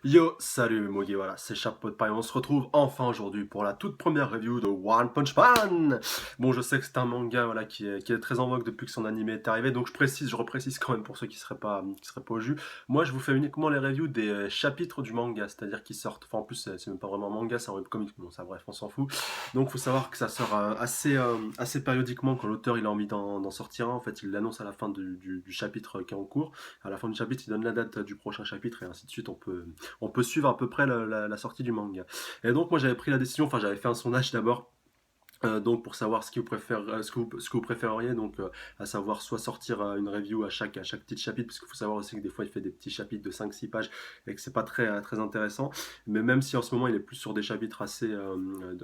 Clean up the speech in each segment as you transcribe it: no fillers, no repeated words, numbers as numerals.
Yo, salut Mogi, voilà, c'est Chapeau de paille. On se retrouve enfin aujourd'hui pour la toute première review de One Punch Man. Bon, je sais que c'est un manga voilà, qui est très en vogue depuis que son animé est arrivé, donc je reprécise quand même pour ceux qui seraient pas au jus. Moi, je vous fais uniquement les reviews des chapitres du manga, c'est-à-dire qui sortent. Enfin, en plus, c'est même pas vraiment un manga, c'est un webcomic. Bon, ça, bref, on s'en fout. Donc, faut savoir que ça sort assez périodiquement quand l'auteur il a envie d'en sortir un. En fait, il l'annonce à la fin du chapitre qui est en cours. À la fin du chapitre, il donne la date du prochain chapitre et ainsi de suite. On peut suivre à peu près la sortie du manga. Et donc moi j'avais pris la décision, enfin j'avais fait un sondage d'abord donc pour savoir ce que vous préféreriez, donc à savoir soit sortir une review à chaque petit chapitre, parce qu'il faut savoir aussi que des fois il fait des petits chapitres de 5-6 pages et que c'est pas très intéressant, mais même si en ce moment il est plus sur des chapitres à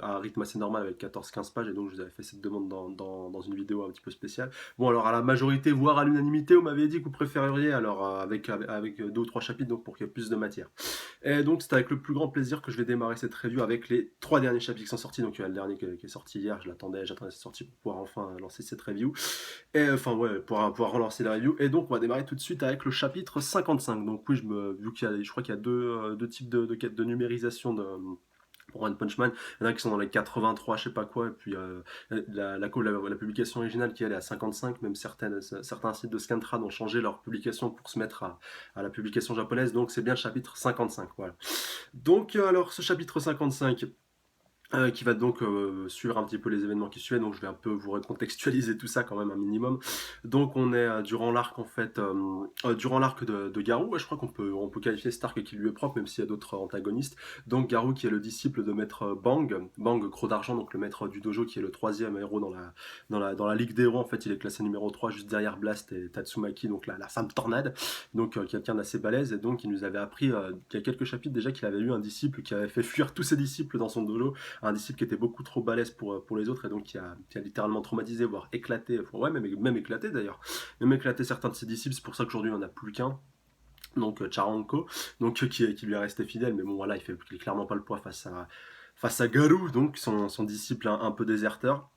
un rythme assez normal avec 14-15 pages, et donc je vous avais fait cette demande dans une vidéo un petit peu spéciale. Bon alors à la majorité, voire à l'unanimité, vous m'aviez dit que vous préféreriez alors avec 2 ou 3 chapitres, donc pour qu'il y ait plus de matière. Et donc, c'est avec le plus grand plaisir que je vais démarrer cette review avec les 3 derniers chapitres qui sont sortis. Donc, il y a le dernier qui est sorti hier, j'attendais cette sortie pour pouvoir enfin lancer cette review. Et enfin, ouais, pour pouvoir relancer la review. Et donc, on va démarrer tout de suite avec le chapitre 55. Donc, oui, vu je crois qu'il y a deux types de numérisation pour One Punch Man. Il y en a qui sont dans les 83, je sais pas quoi, et puis la publication originale qui elle est à 55, même certains sites de Scantrad ont changé leur publication pour se mettre à la publication japonaise, donc c'est bien le chapitre 55, voilà. Donc alors ce chapitre 55, qui va donc suivre un petit peu les événements qui suivent, donc je vais un peu vous recontextualiser tout ça quand même un minimum. Donc on est durant l'arc en fait, durant l'arc de Garou, ouais, je crois qu'on peut qualifier cet arc qui lui est propre, même s'il y a d'autres antagonistes. Donc Garou qui est le disciple de maître Bang Gros d'Argent, donc le maître du dojo qui est le troisième héros dans la ligue des héros, en fait il est classé numéro 3 juste derrière Blast et Tatsumaki, donc la femme tornade, donc quelqu'un d'assez balèze, et donc il nous avait appris il y a quelques chapitres déjà qu'il avait eu un disciple qui avait fait fuir tous ses disciples dans son dojo, un disciple qui était beaucoup trop balèze pour les autres et donc qui a littéralement traumatisé, voire éclaté, enfin, ouais, même éclaté d'ailleurs, même éclaté certains de ses disciples. C'est pour ça qu'aujourd'hui il n'y en a plus qu'un. Donc Charanko, donc qui lui est resté fidèle, mais bon voilà, il est clairement pas le poids face à Garou, donc son disciple un peu déserteur.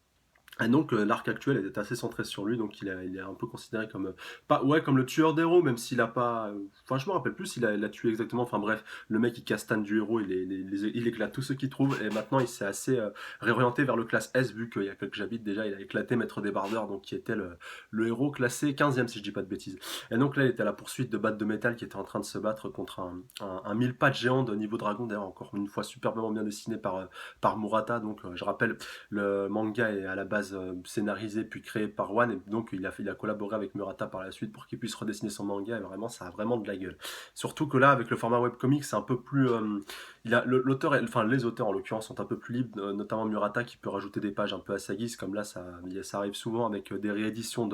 Et donc l'arc actuel est assez centré sur lui, donc il est un peu considéré comme pas ouais comme le tueur d'héros, même s'il a pas, enfin je me rappelle plus s'il a tué exactement. Enfin bref, le mec il castagne du héros, il éclate tous ceux qu'il trouve, et maintenant il s'est assez réorienté vers le classe S, vu qu'il y a quelques chapitres déjà il a éclaté Maître Débardeur, donc qui était le héros classé 15e si je dis pas de bêtises. Et donc là il était à la poursuite de Bat de Métal qui était en train de se battre contre un 1000 pattes géant de niveau dragon, d'ailleurs encore une fois superbement bien dessiné par Murata. Donc je rappelle, le manga est à la base scénarisé puis créé par One, et donc il a collaboré avec Murata par la suite pour qu'il puisse redessiner son manga, et vraiment ça a vraiment de la gueule. Surtout que là avec le format webcomic c'est un peu plus enfin les auteurs en l'occurrence sont un peu plus libres, notamment Murata qui peut rajouter des pages un peu à sa guise, comme là ça arrive souvent avec des rééditions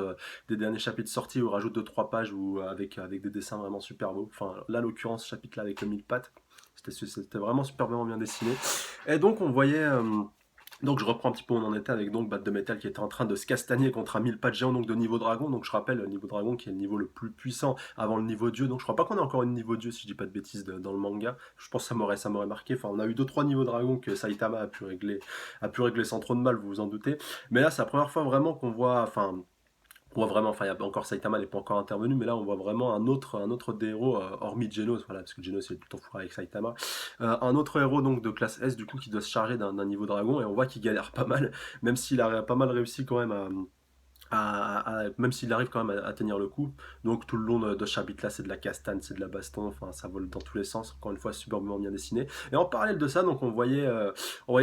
des derniers chapitres sortis où il rajoute 2-3 pages ou avec des dessins vraiment super beaux. Enfin là l'occurrence chapitre là avec le mille pattes, c'était vraiment superbement bien dessiné. Et donc on voyait donc je reprends un petit peu où on en était avec donc Bat de Métal qui était en train de se castagner contre un 1000 pas de géant, donc de niveau dragon. Donc je rappelle le niveau dragon qui est le niveau le plus puissant avant le niveau dieu. Donc je crois pas qu'on ait encore une niveau dieu si je dis pas de bêtises dans le manga. Je pense que ça m'aurait marqué. Enfin on a eu 2-3 niveaux dragon que Saitama a pu régler sans trop de mal, vous vous en doutez. Mais là c'est la première fois vraiment qu'on voit, enfin on voit vraiment, enfin, il y a encore Saitama n'est pas encore intervenu, mais là on voit vraiment un autre des héros, hormis Genos, voilà, parce que Genos est tout le temps fou avec Saitama. Un autre héros donc de classe S du coup qui doit se charger d'un niveau dragon, et on voit qu'il galère pas mal, même s'il a pas mal réussi quand même même s'il arrive quand même à tenir le coup. Donc tout le long de ce chapitre là c'est de la castagne, c'est de la baston, enfin ça vole dans tous les sens, encore une fois superbement bien dessiné. Et en parallèle de ça, donc on voyait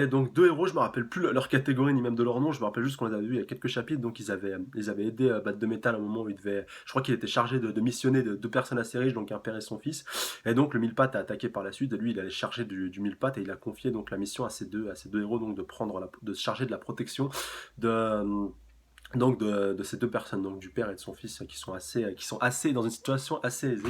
donc 2 héros, je me rappelle plus leur catégorie ni même de leur nom, je me rappelle juste qu'on les avait vus il y a quelques chapitres. Donc ils avaient aidé Bat de Métal à un moment où je crois qu'il était chargé de missionner 2 personnes assez riches, donc un père et son fils. Et donc le mille pattes a attaqué par la suite, et lui il allait charger du mille pattes, et il a confié donc la mission à ces deux héros, donc de se charger de la protection de de ces 2 personnes, donc du père et de son fils, qui sont assez dans une situation assez aisée.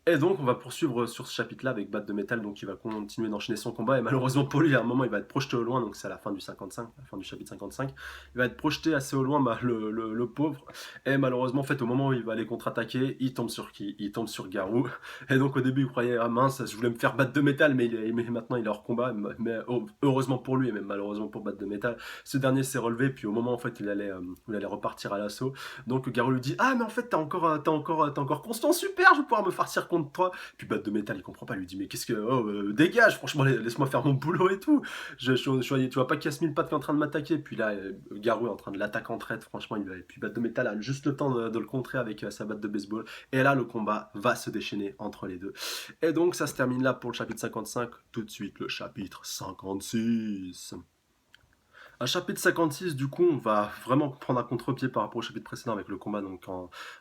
Et donc, on va poursuivre sur ce chapitre-là avec Bat de Métal, donc il va continuer d'enchaîner son combat. Et malheureusement pour lui, à un moment, il va être projeté au loin, donc c'est à la fin du 55, la fin du chapitre 55. Il va être projeté assez au loin, bah, le pauvre. Et malheureusement, en fait, au moment où il va aller contre-attaquer, il tombe sur qui? Il tombe sur Garou. Et donc, au début, il croyait, ah mince, je voulais me faire battre de métal, mais maintenant il est hors combat. Mais heureusement pour lui, et même malheureusement pour Bat de Métal, ce dernier s'est relevé. Puis au moment, en fait, il allait repartir à l'assaut. Donc, Garou lui dit, ah, mais en fait, t'as encore Constant, super, je vais pouvoir me farcir contre toi. Puis Bat de Métal, il comprend pas, il lui dit mais qu'est-ce que, oh, dégage, franchement, laisse-moi faire mon boulot et tout. Tu vois pas qu'il y a ce mille pattes qui est en train de m'attaquer. Puis là, Garou est en train de l'attaquer en traite, franchement, et puis Bat de Métal a juste le temps de le contrer avec sa batte de baseball. Et là, le combat va se déchaîner entre les deux. Et donc, ça se termine là pour le chapitre 55. Tout de suite, le chapitre 56. À chapitre 56, du coup, on va vraiment prendre un contre-pied par rapport au chapitre précédent avec le combat donc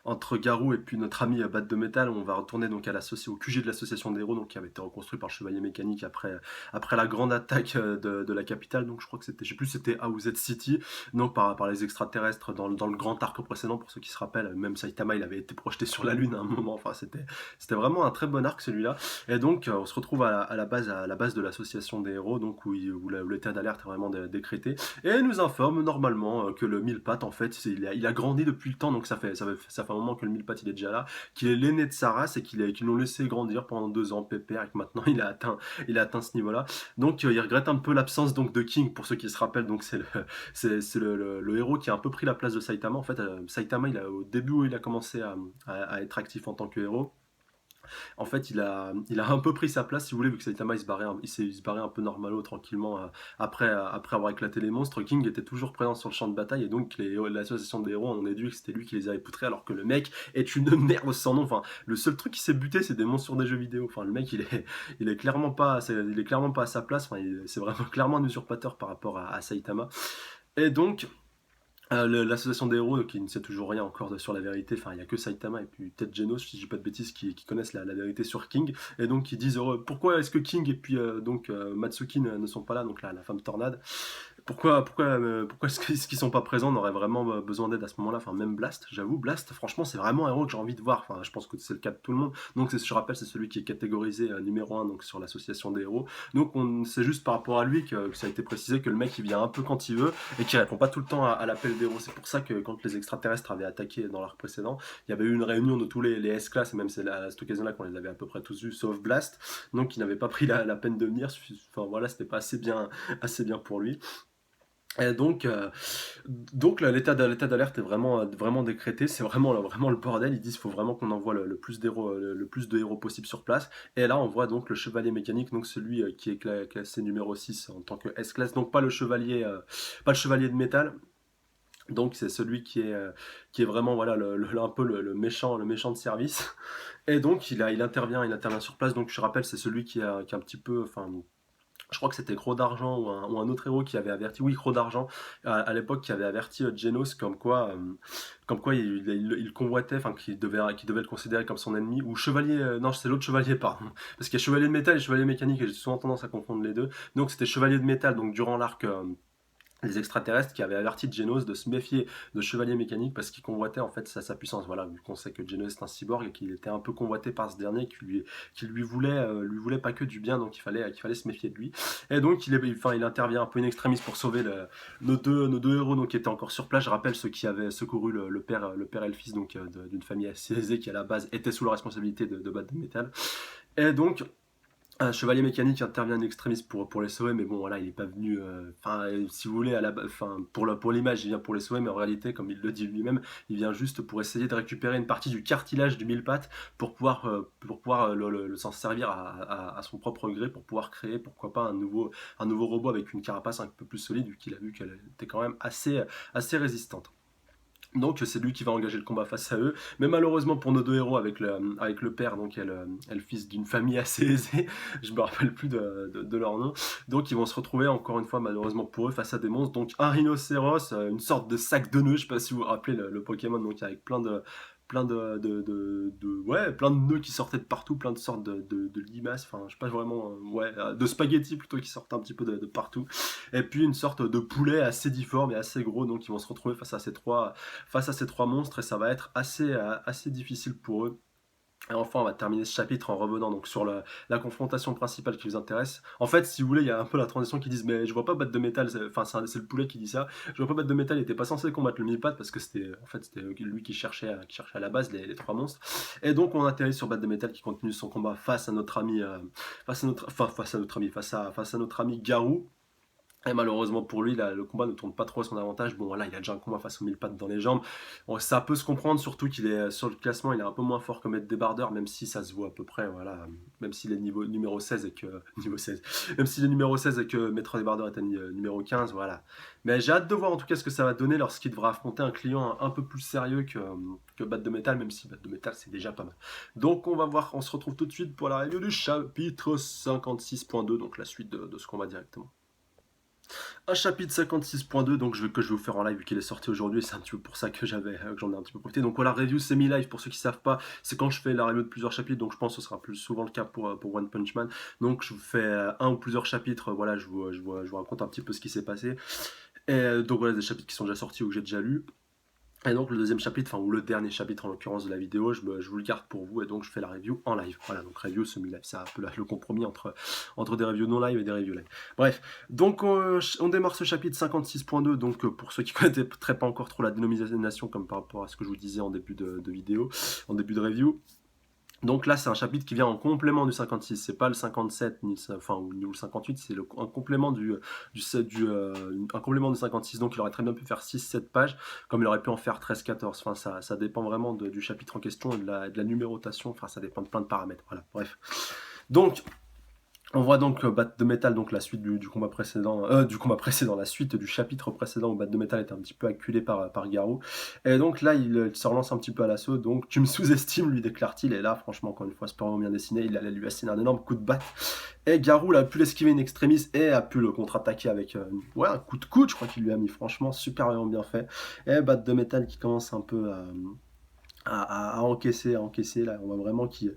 entre Garou et puis notre ami Batte de Métal. On va retourner donc au QG de l'association des héros, donc qui avait été reconstruit par le Chevalier Mécanique après la grande attaque de la capitale. Donc je crois que c'était, je sais plus, c'était A ou Z City, donc par les extraterrestres dans le grand arc précédent. Pour ceux qui se rappellent, même Saitama, il avait été projeté sur la Lune à un moment. Enfin, c'était vraiment un très bon arc celui-là. Et donc on se retrouve à la base de l'association des héros, donc où l'état d'alerte est vraiment décrété. Et elle nous informe normalement que le mille-pattes, en fait, il a grandi depuis le temps, donc ça fait un moment que le mille-pattes il est déjà là, qu'il est l'aîné de sa race et qu'ils l'ont laissé grandir pendant 2 ans, pépère, et que maintenant il a atteint ce niveau-là. Donc il regrette un peu l'absence donc de King, pour ceux qui se rappellent, donc c'est le héros qui a un peu pris la place de Saitama. En fait, Saitama, au début où il a commencé à être actif en tant que héros, en fait, il a un peu pris sa place, si vous voulez, vu que Saitama il se barrait un peu normalo, tranquillement, après avoir éclaté les monstres. King était toujours présent sur le champ de bataille, et donc l'association des héros en a déduit que c'était lui qui les avait poutrés, alors que le mec est une merde sans nom. Enfin, le seul truc qui s'est buté, c'est des monstres sur des jeux vidéo. Enfin, le mec, il est clairement pas, il est clairement pas à sa place. Enfin, c'est vraiment clairement un usurpateur par rapport à Saitama. Et donc, l'association des héros qui ne sait toujours rien encore sur la vérité, enfin il n'y a que Saitama et puis peut-être Genos, si je dis pas de bêtises, qui connaissent la vérité sur King, et donc qui disent pourquoi est-ce que King et puis Matsuki ne sont pas là, donc la femme tornade, pourquoi est-ce qu'ils sont pas présents? On aurait vraiment besoin d'aide à ce moment-là. Enfin, même Blast, j'avoue, Blast, franchement, c'est vraiment un héros que j'ai envie de voir. Enfin, je pense que c'est le cas de tout le monde. Donc, je rappelle, c'est celui qui est catégorisé numéro 1 donc, sur l'association des héros. Donc, c'est juste par rapport à lui que ça a été précisé que le mec, il vient un peu quand il veut et qu'il répond pas tout le temps à l'appel des héros. C'est pour ça que quand les extraterrestres avaient attaqué dans l'arc précédent, il y avait eu une réunion de tous les S-Class, et même c'est à cette occasion-là qu'on les avait à peu près tous vus, sauf Blast. Donc, il n'avait pas pris la peine de venir. Enfin, voilà, c'était pas assez bien pour lui. Et donc l'état d'alerte est vraiment décrété, c'est vraiment le bordel. Ils disent qu'il faut vraiment qu'on envoie le plus d'héros, le plus de héros possible sur place. Et là, on voit donc le chevalier mécanique, donc celui qui est classé numéro 6 en tant que S-class, donc pas le chevalier de métal. Donc c'est celui qui est vraiment voilà un peu le méchant de service. Et donc il intervient sur place. Donc je rappelle, c'est celui qui est un petit peu, enfin, je crois que c'était Croc d'Argent ou un autre héros qui avait averti, oui, Croc d'Argent, l'époque, qui avait averti Genos comme quoi il convoitait, enfin qu'il devait le considérer comme son ennemi, ou Chevalier, non, c'est l'autre Chevalier, pardon, parce qu'il y a Chevalier de Métal et Chevalier Mécanique, et j'ai souvent tendance à confondre les deux. Donc c'était Chevalier de Métal, donc durant l'arc les extraterrestres qui avaient averti Genos de se méfier de Chevalier Mécanique parce qu'il convoitait en fait sa puissance. Voilà, vu qu'on sait que Genos est un cyborg et qu'il était un peu convoité par ce dernier qui lui voulait pas que du bien, donc il fallait se méfier de lui. Et donc il intervient un peu in extremis pour sauver nos deux héros donc, qui étaient encore sur place. Je rappelle ceux qui avaient secouru le père et le fils donc d'une famille assez aisée qui à la base était sous la responsabilité de Bat de Métal. Et donc un chevalier mécanique intervient en extremis pour les sauver, mais bon, voilà, il n'est pas venu. Enfin, si vous voulez, pour l'image, il vient pour les sauver, mais en réalité, comme il le dit lui-même, il vient juste pour essayer de récupérer une partie du cartilage du mille-pattes pour pouvoir s'en servir à son propre gré, pour pouvoir créer, pourquoi pas, un nouveau robot avec une carapace un peu plus solide, vu qu'il a vu qu'elle était quand même assez résistante. Donc c'est lui qui va engager le combat face à eux, mais malheureusement pour nos deux héros avec le père, donc elle le fils d'une famille assez aisée, je me rappelle plus de leur nom, donc ils vont se retrouver encore une fois malheureusement pour eux face à des monstres, donc un rhinocéros, une sorte de sac de nœuds, je sais pas si vous vous rappelez le Pokémon, donc avec plein de nœuds qui sortaient de partout, plein de sortes de limaces, enfin je sais pas vraiment, de spaghettis plutôt qui sortent un petit peu de partout, et puis une sorte de poulet assez difforme et assez gros, donc ils vont se retrouver face à ces trois monstres et ça va être assez difficile pour eux. Et enfin, on va terminer ce chapitre en revenant donc sur la confrontation principale qui vous intéresse. En fait, si vous voulez, il y a un peu la transition qui disent mais je vois pas Batte de Métal, enfin c'est le poulet qui dit ça. Je vois pas Batte de Métal, il était pas censé combattre le mille-pattes parce que c'était lui qui cherchait à la base les trois monstres. Et donc on atterrit sur Batte de Métal qui continue son combat face à notre ami Garou. Et malheureusement pour lui, le combat ne tourne pas trop à son avantage. Bon, voilà, il a déjà un combat face aux 1000 pattes dans les jambes. Bon, ça peut se comprendre, surtout qu'il est sur le classement, il est un peu moins fort que Maître Débardeur, même si ça se voit à peu près, voilà. Même s'il est numéro 16 et que. Niveau 16. Même s'il est numéro 16 et que Maître Débardeur est numéro 15, voilà. Mais j'ai hâte de voir en tout cas ce que ça va donner lorsqu'il devra affronter un client un peu plus sérieux que Bat de Métal, même si Bat de Métal c'est déjà pas mal. Donc on va voir, on se retrouve tout de suite pour la review du chapitre 56.2, donc la suite de ce combat directement. Un chapitre 56.2 donc que je vais vous faire en live vu qu'il est sorti aujourd'hui et c'est un petit peu pour ça que j'en ai un petit peu profité. Donc voilà, review semi-live pour ceux qui savent pas, c'est quand je fais la review de plusieurs chapitres, donc je pense que ce sera plus souvent le cas pour One Punch Man. Donc je vous fais un ou plusieurs chapitres, voilà, je vous raconte un petit peu ce qui s'est passé. Et donc voilà, des chapitres qui sont déjà sortis ou que j'ai déjà lus. Et donc le deuxième chapitre, enfin ou le dernier chapitre en l'occurrence de la vidéo, je vous le garde pour vous et donc je fais la review en live. Voilà, donc review semi-live, c'est un peu le compromis entre des reviews non live et des reviews live. Bref, donc on démarre ce chapitre 56.2, donc pour ceux qui ne connaîtraient pas encore trop la dénomination comme par rapport à ce que je vous disais en début de vidéo, en début de review. Donc là, c'est un chapitre qui vient en complément du 56. C'est pas le 57 ni ou le 58, c'est un complément un complément du 56. Donc il aurait très bien pu faire 6-7 pages, comme il aurait pu en faire 13-14. Enfin, ça dépend vraiment du chapitre en question et de la numérotation. Enfin, ça dépend de plein de paramètres. Voilà, bref. Donc, on voit donc Bat de Métal, donc la suite du combat précédent, la suite du chapitre précédent où Bat de Métal était un petit peu acculé par Garou. Et donc là, il se relance un petit peu à l'assaut. Donc tu me sous-estimes, lui déclare-t-il. Et là, franchement, encore une fois, c'est pas vraiment bien dessiné. Il allait lui asséner un énorme coup de batte. Et Garou a pu l'esquiver in extremis et a pu le contre-attaquer avec un coup de coude, je crois qu'il lui a mis. Franchement, super vraiment bien fait. Et Bat de Métal qui commence un peu à encaisser, là, on voit vraiment qu'il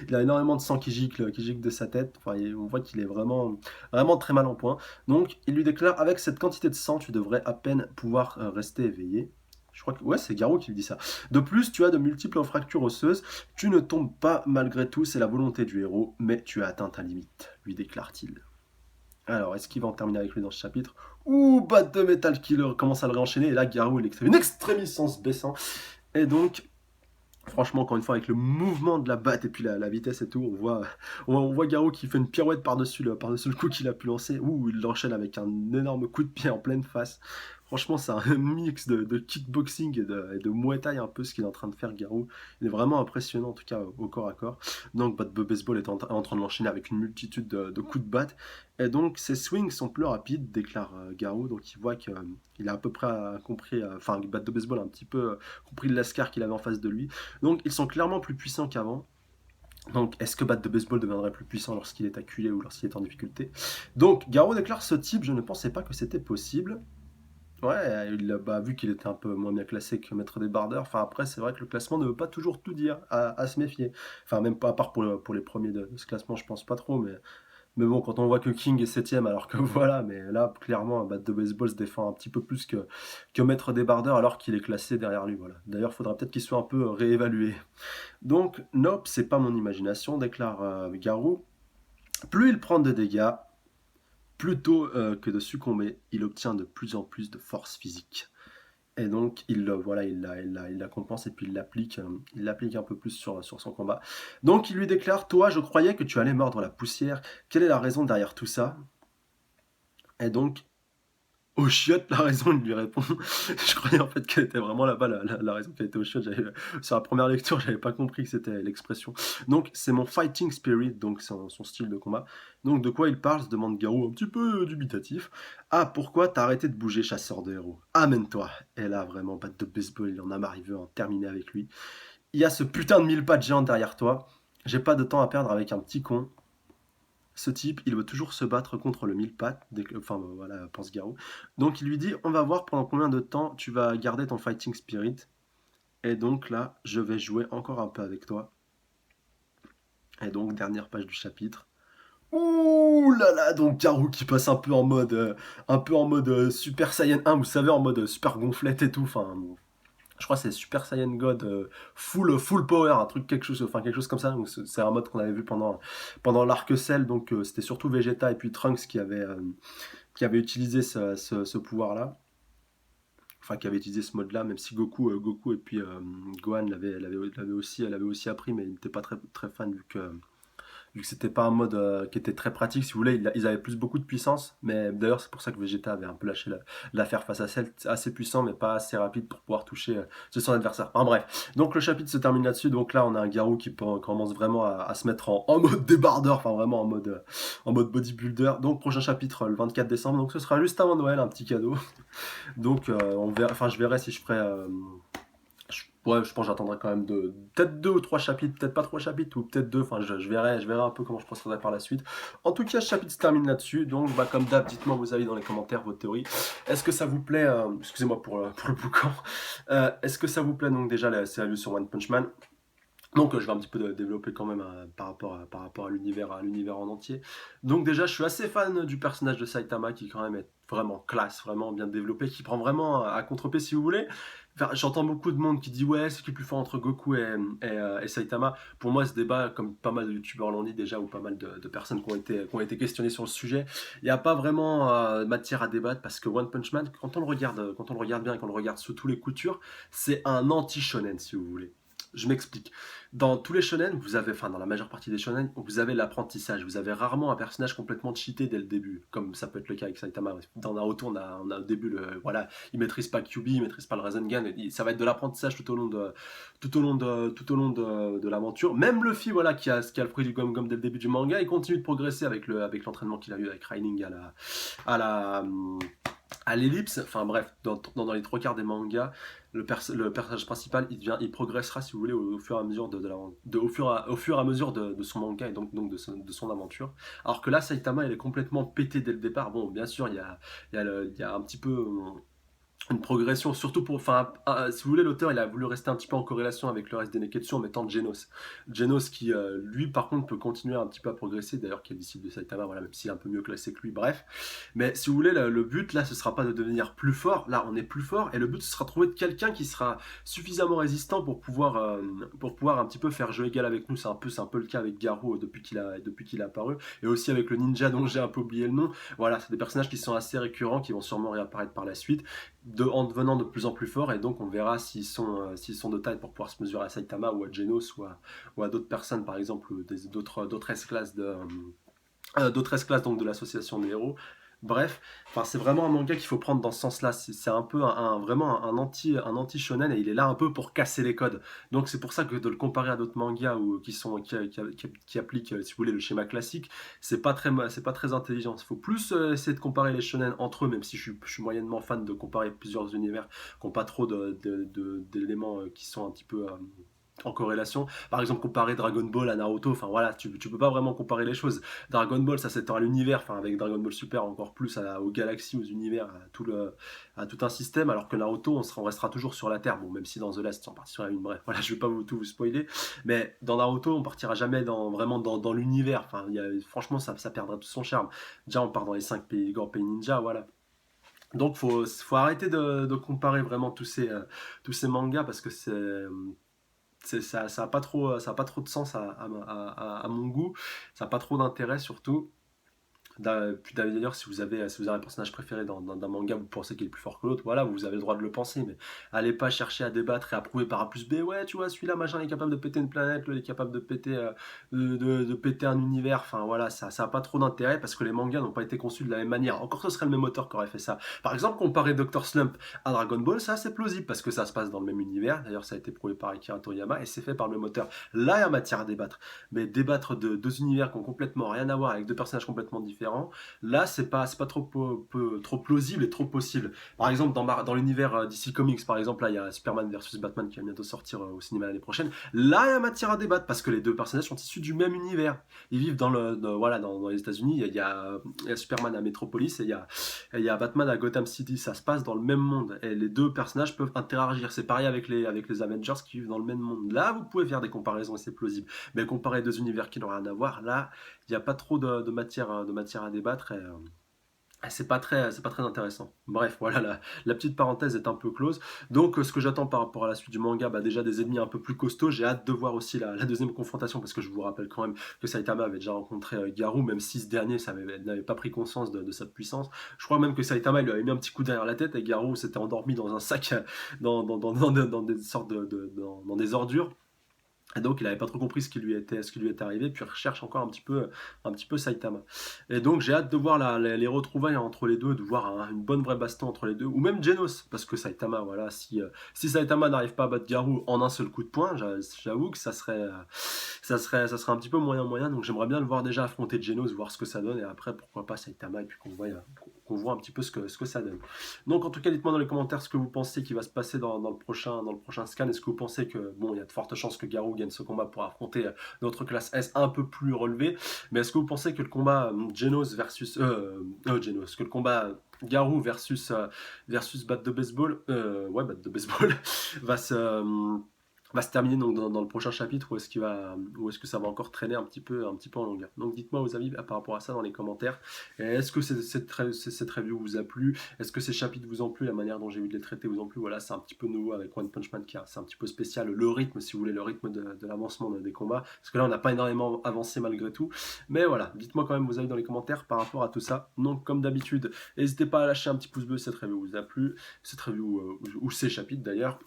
il a énormément de sang qui gicle de sa tête, enfin, on voit qu'il est vraiment, vraiment très mal en point. Donc il lui déclare, avec cette quantité de sang, tu devrais à peine pouvoir rester éveillé. Je crois que ouais, c'est Garou qui lui dit ça. De plus, tu as de multiples fractures osseuses, tu ne tombes pas malgré tout, c'est la volonté du héros, mais tu as atteint ta limite, lui déclare-t-il. Alors, est-ce qu'il va en terminer avec lui dans ce chapitre? Ouh, batte de métal killer commence à le réenchaîner, et là Garou il extrait une extrémiste en se baissant. Et donc, franchement, encore une fois, avec le mouvement de la batte et puis la vitesse et tout, on voit Garou qui fait une pirouette par-dessus le coup qu'il a pu lancer. Ouh, il l'enchaîne avec un énorme coup de pied en pleine face. Franchement, c'est un mix de kickboxing et de Muay Thai un peu ce qu'il est en train de faire, Garou. Il est vraiment impressionnant, en tout cas au corps à corps. Donc, Bat de Baseball est en train de l'enchaîner avec une multitude de coups de batte. Et donc, ses swings sont plus rapides, déclare Garou. Donc, il voit qu'il a à peu près compris, enfin, Bat de Baseball a un petit peu compris le lascar qu'il avait en face de lui. Donc ils sont clairement plus puissants qu'avant. Donc est-ce que Bat de Baseball deviendrait plus puissant lorsqu'il est acculé ou lorsqu'il est en difficulté? Donc Garou déclare ce type, je ne pensais pas que c'était possible. Ouais, vu qu'il était un peu moins bien classé que Maître des Bardeurs, enfin après c'est vrai que le classement ne veut pas toujours tout dire, à se méfier. Enfin même pas à part pour les premiers de ce classement, je pense pas trop, mais bon, quand on voit que King est 7ème, alors que voilà, mais là, clairement, un Bat de Baseball se défend un petit peu plus que Maître Débardeur, alors qu'il est classé derrière lui. Voilà. D'ailleurs, il faudra peut-être qu'il soit un peu réévalué. Donc, nope, c'est pas mon imagination, déclare Garou. Plus il prend de dégâts, plutôt que de succomber, il obtient de plus en plus de force physique. Et donc, il la compense et puis il l'applique un peu plus sur son combat. Donc, il lui déclare, toi, je croyais que tu allais mordre la poussière. Quelle est la raison derrière tout ça? Et donc, au chiotte, la raison, il lui répond. Je croyais en fait qu'elle était vraiment là-bas, la raison qu'elle était au chiotte. Sur la première lecture, j'avais pas compris que c'était l'expression. Donc, c'est mon fighting spirit, donc c'est son style de combat. Donc, de quoi il parle se demande Garou, un petit peu dubitatif. Ah, pourquoi t'as arrêté de bouger, chasseur de héros? Amène-toi. Et là, vraiment, batte de baseball, il en a marre, il veut en terminer avec lui. Il y a ce putain de 1000 pattes géantes derrière toi. J'ai pas de temps à perdre avec un petit con. Ce type, il veut toujours se battre contre le mille pattes, enfin voilà, pense Garou. Donc il lui dit, on va voir pendant combien de temps tu vas garder ton fighting spirit. Et donc là, je vais jouer encore un peu avec toi. Et donc, dernière page du chapitre. Ouh là là, donc Garou qui passe un peu en mode Super Saiyan 1, vous savez, en mode super gonflette et tout. Enfin, je crois que c'est Super Saiyan God full power, un truc quelque chose comme ça. Donc c'est un mode qu'on avait vu pendant l'arc Cell, donc c'était surtout Vegeta et puis Trunks qui avait utilisé ce pouvoir-là. Enfin, qui avait utilisé ce mode-là, même si Goku et puis Gohan l'avaient aussi appris, mais il n'était pas très, très fan vu que c'était pas un mode qui était très pratique, si vous voulez, ils avaient plus beaucoup de puissance, mais d'ailleurs c'est pour ça que Vegeta avait un peu lâché l'affaire face à Cell, assez puissant mais pas assez rapide pour pouvoir toucher son adversaire. Enfin bref, donc le chapitre se termine là-dessus, donc là on a un Garou qui commence vraiment à se mettre en mode débardeur, enfin vraiment en mode bodybuilder. Donc prochain chapitre le 24 décembre, donc ce sera juste avant Noël, un petit cadeau. Donc on verra, enfin je verrai si je ferai... ouais, je pense que j'attendrai quand même peut-être 2 ou 3 chapitres, peut-être pas 3 chapitres, ou peut-être 2, enfin je verrai un peu comment je procéderai par la suite. En tout cas, ce chapitre se termine là-dessus, donc bah, comme d'hab, dites-moi vos avis dans les commentaires, vos théories. Est-ce que ça vous plaît, excusez-moi pour le boucan, est-ce que ça vous plaît donc déjà la série sur One Punch Man? Donc je vais un petit peu développer quand même par rapport à l'univers en entier. Donc déjà je suis assez fan du personnage de Saitama qui quand même est vraiment classe, vraiment bien développé, qui prend vraiment à contre-pied si vous voulez. Enfin, j'entends beaucoup de monde qui dit ouais c'est qui est plus fort entre Goku et Saitama. Pour moi ce débat, comme pas mal de youtubeurs l'ont dit déjà ou pas mal de personnes qui ont été questionnées sur le sujet, il n'y a pas vraiment matière à débattre parce que One Punch Man quand on le regarde bien, quand on le regarde sous tous les coutures, c'est un anti-shonen si vous voulez. Je m'explique. Dans tous les shonen, vous avez, enfin dans la majeure partie des shonen, vous avez l'apprentissage. Vous avez rarement un personnage complètement cheaté dès le début, comme ça peut être le cas avec Saitama. Dans Naruto, on a au début voilà, il maîtrise pas Kyuubi, il maîtrise pas le Rasengan. Et ça va être de l'apprentissage tout au long de l'aventure. Même Luffy, voilà, qui a le fruit du gomme gomme dès le début du manga, il continue de progresser avec l'entraînement qu'il a eu avec Raining à la à l'ellipse, enfin bref, dans les 3 quarts des mangas, le personnage principal, il progressera, si vous voulez, au fur et à mesure au fur et à mesure de son manga et donc de son aventure. Alors que là, Saitama, il est complètement pété dès le départ. Bon, bien sûr, il y a un petit peu une progression, surtout pour, enfin, si vous voulez, l'auteur il a voulu rester un petit peu en corrélation avec le reste des Neketsu en mettant Genos. Genos qui, lui, par contre, peut continuer un petit peu à progresser, d'ailleurs, qui est disciple de Saitama, voilà, même s'il est un peu mieux classé que lui, bref. Mais si vous voulez, le but là, ce sera pas de devenir plus fort, là, on est plus fort, et le but ce sera de trouver quelqu'un qui sera suffisamment résistant pour pouvoir un petit peu faire jeu égal avec nous. C'est un peu le cas avec Garou depuis qu'il a apparu, et aussi avec le ninja dont j'ai un peu oublié le nom. Voilà, c'est des personnages qui sont assez récurrents, qui vont sûrement réapparaître par la suite en devenant de plus en plus forts, et donc on verra s'ils sont de taille pour pouvoir se mesurer à Saitama ou à Genos ou à d'autres personnes, par exemple d'autres S-classes d'autres S-classes donc de l'association des héros. Bref, enfin, c'est vraiment un manga qu'il faut prendre dans ce sens-là. C'est un peu vraiment un anti shonen et il est là un peu pour casser les codes. Donc c'est pour ça que de le comparer à d'autres mangas qui appliquent, si vous voulez, le schéma classique, c'est pas très intelligent. Il faut plus essayer de comparer les shonen entre eux, même si je suis moyennement fan de comparer plusieurs univers qui n'ont pas trop d'éléments qui sont un petit peu en corrélation. Par exemple, comparer Dragon Ball à Naruto, enfin voilà, tu peux pas vraiment comparer les choses. Dragon Ball, ça s'étend à l'univers, enfin avec Dragon Ball Super encore plus aux galaxies, aux univers, à tout un système, alors que Naruto, on restera toujours sur la Terre. Bon, même si dans The Last, on part sur la Lune, bref, voilà, je vais pas tout vous spoiler, mais dans Naruto, on partira jamais vraiment dans l'univers. Enfin, franchement, ça perdra tout son charme. Déjà, on part dans les 5 pays, grands pays ninja, voilà. Donc, faut arrêter de comparer vraiment tous ces mangas parce que ça a pas trop de sens à mon goût, ça a pas trop d'intérêt surtout. Puis d'ailleurs, si vous avez un personnage préféré d'un manga, vous pensez qu'il est plus fort que l'autre, voilà, vous avez le droit de le penser, mais allez pas chercher à débattre et à prouver par A plus B, ouais, tu vois, celui-là, machin, il est capable de péter une planète, l'autre il est capable de péter, de péter un univers, enfin voilà, ça a pas trop d'intérêt parce que les mangas n'ont pas été conçus de la même manière. Encore ce serait le même auteur qui aurait fait ça. Par exemple, comparer Dr. Slump à Dragon Ball, ça c'est plausible parce que ça se passe dans le même univers, d'ailleurs ça a été prouvé par Akira Toriyama et c'est fait par le même auteur. Là, il y a matière à débattre, mais débattre de 2 univers qui ont complètement rien à voir avec 2 personnages complètement différents, là c'est pas trop plausible et trop possible. Par exemple dans l'univers DC Comics, par exemple, là il y a Superman versus Batman qui va bientôt sortir au cinéma l'année prochaine. Là il y a matière à débattre parce que les 2 personnages sont issus du même univers, ils vivent voilà, dans les États-Unis. Il y a Superman à Metropolis et il y a Batman à Gotham City, ça se passe dans le même monde et les 2 personnages peuvent interagir. C'est pareil avec les Avengers qui vivent dans le même monde. Là vous pouvez faire des comparaisons et c'est plausible, mais comparer 2 univers qui n'ont rien à voir, là il n'y a pas trop de matière à débattre et c'est pas très intéressant. Bref, voilà, la petite parenthèse est un peu close. Donc, ce que j'attends par rapport à la suite du manga, bah, déjà des ennemis un peu plus costauds. J'ai hâte de voir aussi la deuxième confrontation, parce que je vous rappelle quand même que Saitama avait déjà rencontré Garou, même si ce dernier n'avait pas pris conscience de sa puissance. Je crois même que Saitama il lui avait mis un petit coup derrière la tête et Garou s'était endormi dans un sac, dans des sortes dans des ordures. Et donc il avait pas trop compris ce qui lui était arrivé, puis il recherche encore un petit peu Saitama. Et donc j'ai hâte de voir les retrouvailles entre les deux, de voir une bonne vraie baston entre les deux, ou même Genos, parce que Saitama, voilà, si Saitama n'arrive pas à battre Garou en un seul coup de poing, j'avoue que ça serait un petit peu moyen, donc j'aimerais bien le voir déjà affronter Genos, voir ce que ça donne, et après pourquoi pas Saitama, et puis qu'on voit un petit peu ce que ça donne. Donc en tout cas, dites-moi dans les commentaires ce que vous pensez qui va se passer dans le prochain scan. Est-ce que vous pensez que, bon, il y a de fortes chances que Garou gagne ce combat pour affronter notre classe S un peu plus relevée, mais est-ce que vous pensez que le combat que le combat Garou versus batte de baseball, ouais, batte de baseball, va se, euh, va se terminer donc dans le prochain chapitre ou est-ce que ça va encore traîner un petit peu en longueur. Donc dites-moi vos avis par rapport à ça dans les commentaires. Et est-ce que cette review vous a plu? Est-ce que ces chapitres vous ont plu? La manière dont j'ai eu de les traiter vous ont plu? Voilà, c'est un petit peu nouveau avec One Punch Man, c'est un petit peu spécial. Le rythme, si vous voulez, le rythme de l'avancement des combats. Parce que là, on n'a pas énormément avancé malgré tout. Mais voilà, dites-moi quand même vos avis dans les commentaires par rapport à tout ça. Donc, comme d'habitude, n'hésitez pas à lâcher un petit pouce bleu si cette review vous a plu. Cette review, ou ces chapitres d'ailleurs.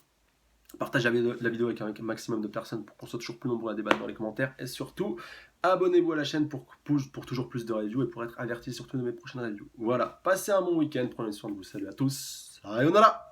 Partagez la vidéo avec un maximum de personnes pour qu'on soit toujours plus nombreux à débattre dans les commentaires. Et surtout, abonnez-vous à la chaîne pour toujours plus de reviews et pour être averti surtout de mes prochaines reviews. Voilà, passez un bon week-end, prenez soin de vous, salut à tous, sayonara.